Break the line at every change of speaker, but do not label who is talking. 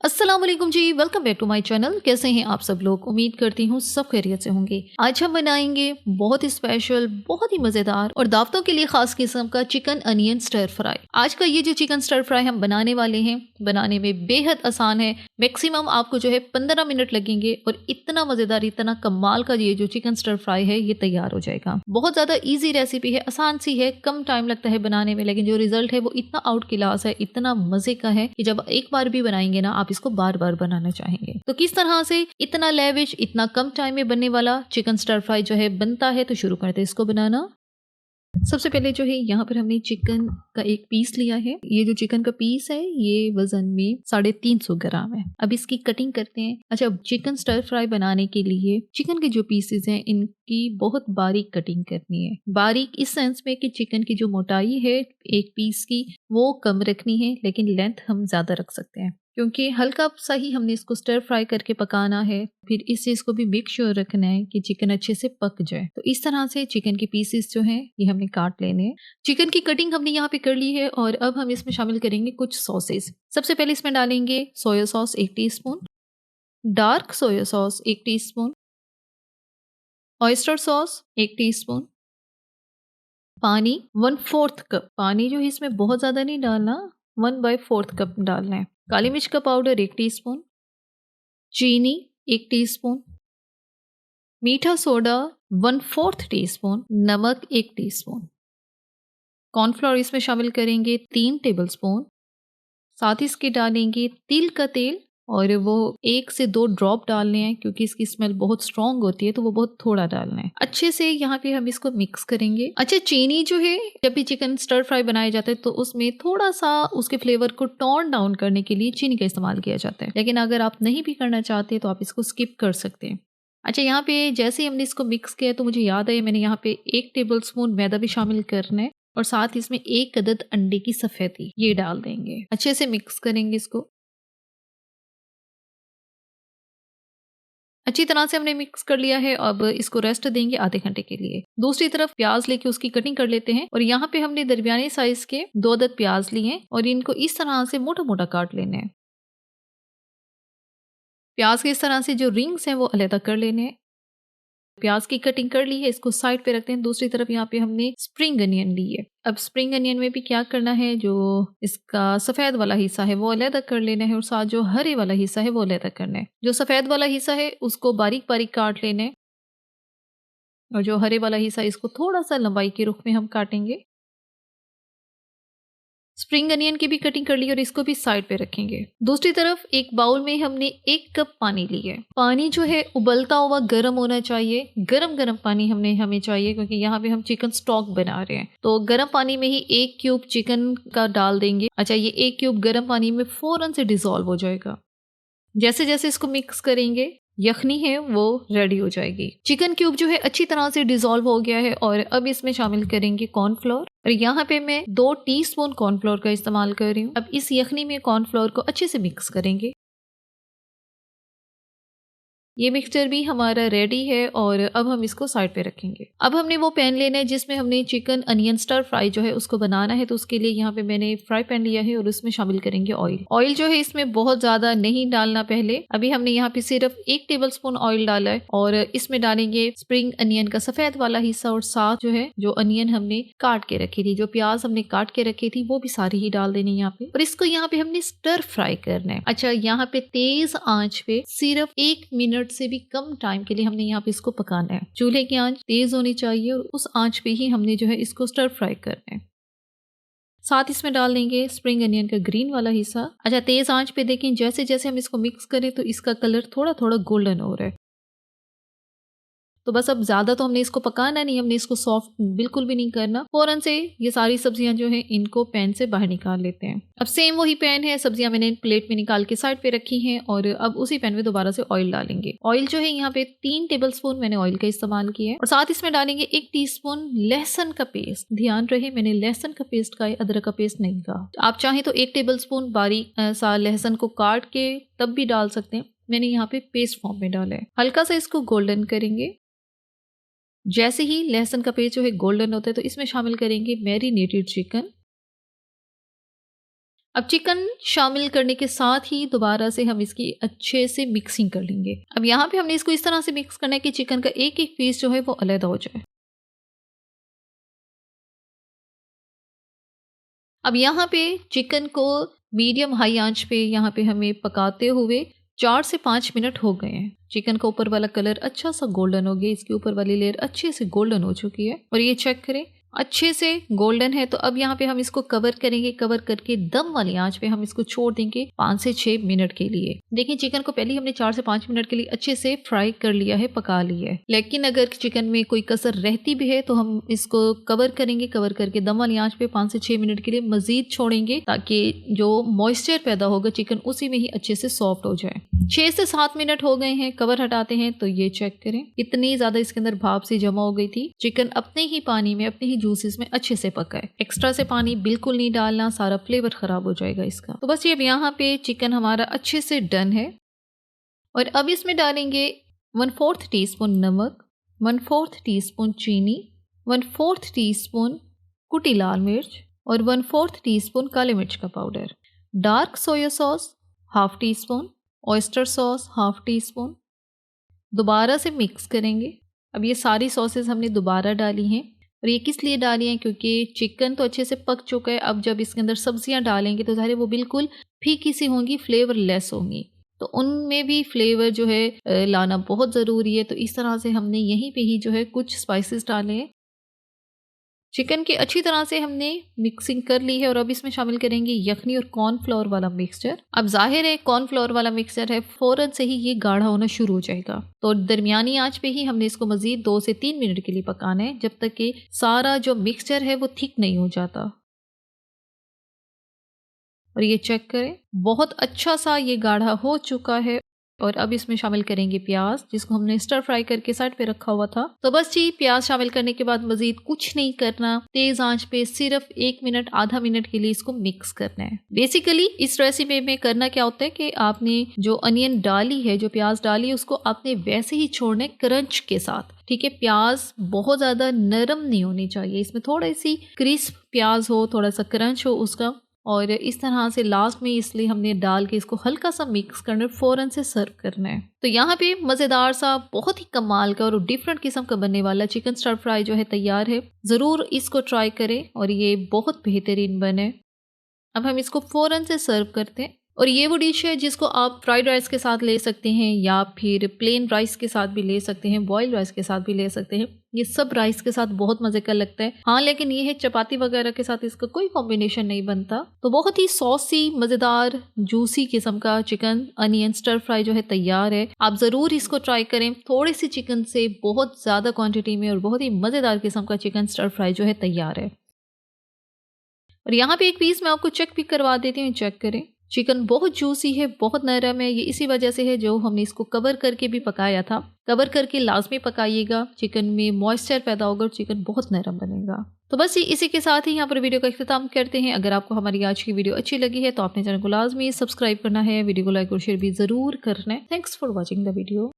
अस्सलाम वालेकुम जी, welcome back to my channel. कैसे हैं आप सब लोग? उम्मीद करती हूँ सब खैरियत से होंगे। आज हम बनाएंगे बहुत ही स्पेशल, बहुत ही मज़ेदार और दावतों के लिए ख़ास किस्म का चिकन अनियन स्टर फ्राई। आज का ये जो चिकन स्टर फ्राई हम बनाने वाले हैं, बनाने में बेहद आसान है। मैक्सिमम आपको जो है 15 मिनट लगेंगे और इतना मज़ेदार, इतना कमाल का ये जो चिकन स्टर फ्राई है ये तैयार हो जाएगा। बहुत ज़्यादा ईजी रेसिपी है, आसान सी है, कम टाइम लगता है बनाने में, लेकिन जो रिजल्ट है वो इतना आउट क्लास है, इतना मज़े का है कि जब एक बार भी बनाएंगे ना आप इसको बार बार बनाना चाहेंगे। तो किस तरह से इतना लेविश, इतना कम टाइम में बनने वाला चिकन स्टर फ्राई जो है बनता है, तो शुरू करते हैं इसको बनाना। सबसे पहले जो है यहाँ पर हमने चिकन का एक पीस लिया है। ये जो चिकन का पीस है ये वजन में 350 ग्राम है। अब इसकी कटिंग करते हैं। अच्छा, चिकन स्टर फ्राई बनाने के लिए चिकन के जो पीसेस हैं इनकी बहुत बारीक कटिंग करनी है। बारीक इस सेंस में कि चिकन की जो मोटाई है एक पीस की वो कम रखनी है, लेकिन लेंथ हम ज्यादा रख सकते हैं क्योंकि हल्का सा ही हमने इसको स्टर फ्राई करके पकाना है। फिर इस चीज को भी मेक श्योर रखना है कि चिकन अच्छे से पक जाए। तो इस तरह से चिकन के पीसेस जो हैं ये हमने काट लेने हैं। चिकन की कटिंग हमने यहाँ पे कर ली है और अब हम इसमें शामिल करेंगे कुछ सॉसेस। सबसे पहले इसमें डालेंगे soya sauce 1 teaspoon, dark soya sauce 1 teaspoon, oyster sauce 1 teaspoon, पानी 1/4 कप। पानी जो है इसमें बहुत ज्यादा नहीं डालना, 1/4 कप डालना है। काली मिर्च का पाउडर 1 टीस्पून, चीनी 1 टीस्पून, मीठा सोडा 1/4 टीस्पून, नमक 1 टीस्पून, कॉर्नफ्लोर इसमें शामिल करेंगे 3 टेबलस्पून। साथ ही इसके डालेंगे तिल का तेल और वो 1 से 2 ड्रॉप डालने हैं क्योंकि इसकी स्मेल बहुत स्ट्रॉन्ग होती है, तो वो बहुत थोड़ा डालना है। अच्छे से यहाँ पे हम इसको मिक्स करेंगे। अच्छा, चीनी जो है जब भी चिकन स्टर फ्राई बनाया जाता है तो उसमें थोड़ा सा उसके फ्लेवर को टोन डाउन करने के लिए चीनी का इस्तेमाल किया जाता है, लेकिन अगर आप नहीं भी करना चाहते तो आप इसको स्किप कर सकते हैं। अच्छा, यहाँ पे जैसे ही हमने इसको मिक्स किया तो मुझे याद है मैंने यहाँ पे 1 टेबलस्पून मैदा भी शामिल करना है और साथ ही इसमें 1 अदद अंडे की सफेदी ये डाल देंगे। अच्छे से मिक्स करेंगे इसको। अच्छी तरह से हमने मिक्स कर लिया है। अब इसको रेस्ट देंगे आधे घंटे के लिए। दूसरी तरफ प्याज लेके उसकी कटिंग कर लेते हैं और यहाँ पे हमने दरमियाने साइज के 2 अदद प्याज लिए हैं और इनको इस तरह से मोटा मोटा काट लेने हैं। प्याज के इस तरह से जो रिंग्स हैं वो अलग कर लेने हैं। प्याज की कटिंग कर ली है, इसको साइड पे रखते हैं। दूसरी तरफ यहाँ पे हमने स्प्रिंग अनियन ली है। अब स्प्रिंग अनियन में भी क्या करना है, जो इसका सफेद वाला हिस्सा है वो अलग कर लेना है और साथ जो हरे वाला हिस्सा है वो अलग करना है। जो सफेद वाला हिस्सा है उसको बारीक बारीक काट लेना है और जो हरे वाला हिस्सा इसको थोड़ा सा लंबाई के रुख में हम काटेंगे। स्प्रिंग अनियन की भी कटिंग कर ली और इसको भी साइड पे रखेंगे। दूसरी तरफ एक बाउल में हमने 1 कप पानी लिया है। पानी जो है उबलता हुआ गर्म होना चाहिए। गरम गरम पानी हमें चाहिए क्योंकि यहाँ पे हम चिकन स्टॉक बना रहे हैं। तो गरम पानी में ही 1 क्यूब चिकन का डाल देंगे। अच्छा, ये 1 क्यूब गरम पानी में फौरन से डिसॉल्व हो जाएगा। जैसे जैसे इसको मिक्स करेंगे यखनी है वो रेडी हो जाएगी। चिकन क्यूब जो है अच्छी तरह से डिसॉल्व हो गया है और अब इसमें शामिल करेंगे कॉर्नफ्लोर और यहाँ पे मैं 2 टीस्पून कॉर्नफ्लोर का इस्तेमाल कर रही हूँ। अब इस यखनी में कॉर्नफ्लोर को अच्छे से मिक्स करेंगे। ये मिक्सचर भी हमारा रेडी है और अब हम इसको साइड पे रखेंगे। अब हमने वो पैन लेना है जिसमें हमने चिकन अनियन स्टर फ्राई जो है उसको बनाना है। तो उसके लिए यहाँ पे मैंने फ्राई पैन लिया है और उसमें शामिल करेंगे ऑयल। ऑयल जो है इसमें बहुत ज्यादा नहीं डालना। पहले अभी हमने यहाँ पे सिर्फ 1 टेबलस्पून ऑयल डाला है और इसमें डालेंगे स्प्रिंग अनियन का सफेद वाला हिस्सा और साथ जो है जो अनियन हमने काट के रखी थी, जो प्याज हमने काट के रखी थी वो भी सारी ही डाल देनी यहाँ पे और इसको यहाँ पे हमने स्टर फ्राई करना है। अच्छा, यहाँ पे तेज आंच पे सिर्फ 1 मिनट से भी कम टाइम के लिए हमने यहाँ पे इसको पकाना है। चूल्हे की आंच तेज होनी चाहिए और उस आंच पे ही हमने जो है इसको स्टर फ्राई करना है। साथ इसमें डाल देंगे स्प्रिंग अनियन का ग्रीन वाला हिस्सा। अच्छा, तेज आंच पे देखें जैसे जैसे हम इसको मिक्स करें तो इसका कलर थोड़ा थोड़ा गोल्डन हो रहा है। तो बस अब ज्यादा तो हमने इसको पकाना नहीं, हमने इसको सॉफ्ट बिल्कुल भी नहीं करना। फौरन से ये सारी सब्जियां जो हैं इनको पैन से बाहर निकाल लेते हैं। अब सेम वही पैन है, सब्जियां मैंने प्लेट में निकाल के साइड पे रखी हैं और अब उसी पैन में दोबारा से ऑयल डालेंगे। ऑयल जो है यहाँ पे 3 टेबलस्पून मैंने ऑयल का इस्तेमाल किया है और साथ इसमें डालेंगे 1 टीस्पून लहसुन का पेस्ट। ध्यान रहे मैंने लहसुन का पेस्ट का है, अदरक का पेस्ट नहीं कहा। आप चाहें तो 1 टेबलस्पून बारीक सा लहसुन को काट के तब भी डाल सकते हैं। मैंने यहाँ पे पेस्ट फॉर्म में डाला है। हल्का सा इसको गोल्डन करेंगे। जैसे ही लहसुन का पेस्ट जो है गोल्डन होता है तो इसमें शामिल करेंगे मैरिनेटेड चिकन। अब चिकन शामिल करने के साथ ही दोबारा से हम इसकी अच्छे से मिक्सिंग कर लेंगे। अब यहाँ पे हमने इसको इस तरह से मिक्स करना है कि चिकन का एक एक पीस जो है वो अलग हो जाए। अब यहाँ पे चिकन को मीडियम हाई आंच पे यहाँ पे हमें पकाते हुए 4 से 5 मिनट हो गए हैं। चिकन का ऊपर वाला कलर अच्छा सा गोल्डन हो गया, इसकी ऊपर वाली लेयर अच्छे से गोल्डन हो चुकी है और ये चेक करें अच्छे से गोल्डन है। तो अब यहाँ पे हम इसको कवर करेंगे, कवर करके दम वाली आंच पे हम इसको छोड़ देंगे 5 से 6 मिनट के लिए। देखिए चिकन को पहले हमने 4 से 5 मिनट के लिए अच्छे से फ्राई कर लिया है, पका लिया है। लेकिन अगर चिकन में कोई कसर रहती भी है तो हम इसको कवर करेंगे, कवर करके दम वाली आंच पे 5 से 6 मिनट के लिए मजीद छोड़ेंगे ताकि जो मॉइस्चर पैदा होगा चिकन उसी में ही अच्छे से सॉफ्ट हो जाए। 6 से 7 मिनट हो गए हैं, कवर हटाते हैं तो ये चेक करें इतनी ज्यादा इसके अंदर भाप सी जमा हो गई थी। चिकन अपने ही पानी में, अपने ही जूसेस में अच्छे से पका है। एक्स्ट्रा से पानी बिल्कुल नहीं डालना, सारा फ्लेवर खराब हो जाएगा इसका। तो बस ये अब यहाँ पे चिकन हमारा अच्छे से डन है और अब इसमें डालेंगे 1/4 टीस्पून नमक, 1/4 टीस्पून चीनी, 1/4 टीस्पून कुटी लाल मिर्च और 1/4 टीस्पून काले मिर्च का powder, dark soya sauce 1/2 teaspoon, oyster sauce 1/2 teaspoon. दोबारा से मिक्स करेंगे। अब ये सारी सॉसेस हमने दोबारा डाली हैं और ये किस लिए डाली हैं क्योंकि चिकन तो अच्छे से पक चुका है। अब जब इसके अंदर सब्जियां डालेंगे तो ज़ाहिर वो बिल्कुल फीकी सी होंगी, फ्लेवरलेस होंगी, तो उनमें भी फ्लेवर जो है लाना बहुत ज़रूरी है। तो इस तरह से हमने यहीं पे ही जो है कुछ स्पाइसेस डाले हैं। चिकन की अच्छी तरह से हमने मिक्सिंग कर ली है और अब इसमें शामिल करेंगे यखनी और कॉर्नफ्लोर वाला मिक्सचर। अब जाहिर है कॉर्नफ्लोर वाला मिक्सचर है, फ़ौरन से ही ये गाढ़ा होना शुरू हो जाएगा। तो दरमियानी आंच पे ही हमने इसको मज़ीद 2 से 3 मिनट के लिए पकाना है जब तक कि सारा जो मिक्सचर है वो थिक नहीं हो जाता। और ये चेक करें बहुत अच्छा सा ये गाढ़ा हो चुका है। और अब इसमें शामिल करेंगे प्याज जिसको हमने स्टर फ्राई करके साइड पे रखा हुआ था। तो बस जी प्याज शामिल करने के बाद मजीद कुछ नहीं करना, तेज आंच पे सिर्फ 1 मिनट आधा मिनट के लिए इसको मिक्स करना है। बेसिकली इस रेसिपी में करना क्या होता है कि आपने जो अनियन डाली है, जो प्याज डाली है, उसको आपने वैसे ही छोड़ना है क्रंच के साथ। ठीक है, प्याज बहुत ज्यादा नरम नहीं होनी चाहिए, इसमें थोड़ी सी क्रिस्प प्याज हो, थोड़ा सा क्रंच हो उसका। और इस तरह से लास्ट में इसलिए हमने डाल के इसको हल्का सा मिक्स करना, फ़ौरन से सर्व करना है। तो यहाँ पे मज़ेदार सा बहुत ही कमाल का और डिफरेंट किस्म का बनने वाला चिकन स्टर फ्राई जो है तैयार है। ज़रूर इसको ट्राई करें और ये बहुत बेहतरीन बने। अब हम इसको फ़ौरन से सर्व करते हैं। और ये वो डिश है जिसको आप फ्राइड राइस के साथ ले सकते हैं या फिर प्लेन राइस के साथ भी ले सकते हैं, बॉइल्ड राइस के साथ भी ले सकते हैं। ये सब राइस के साथ बहुत मज़े का लगता है। हाँ, लेकिन ये है चपाती वगैरह के साथ इसका कोई कॉम्बिनेशन नहीं बनता। तो बहुत ही सॉसी, मज़ेदार, जूसी किस्म का चिकन अनियन स्टर फ्राई जो है तैयार है। आप ज़रूर इसको ट्राई करें। थोड़े से चिकन से बहुत ज़्यादा क्वान्टिटी में और बहुत ही मज़ेदार किस्म का चिकन स्टर फ्राई जो है तैयार है। और यहाँ पे एक पीस मैं आपको चेक भी करवा देती हूँ, चेक करें। चिकन बहुत जूसी है, बहुत नरम है। ये इसी वजह से है जो हमने इसको कवर करके भी पकाया था। कवर करके लाजमी पकाइएगा, चिकन में मॉइस्चर पैदा होगा और चिकन बहुत नरम बनेगा। तो बस इसी के साथ ही यहाँ पर वीडियो का इख्तिताम करते हैं। अगर आपको हमारी आज की वीडियो अच्छी लगी है तो आपने चैनल को लाजमी सब्सक्राइब करना है, वीडियो को लाइक और शेयर भी ज़रूर करना है। Thanks for watching the video.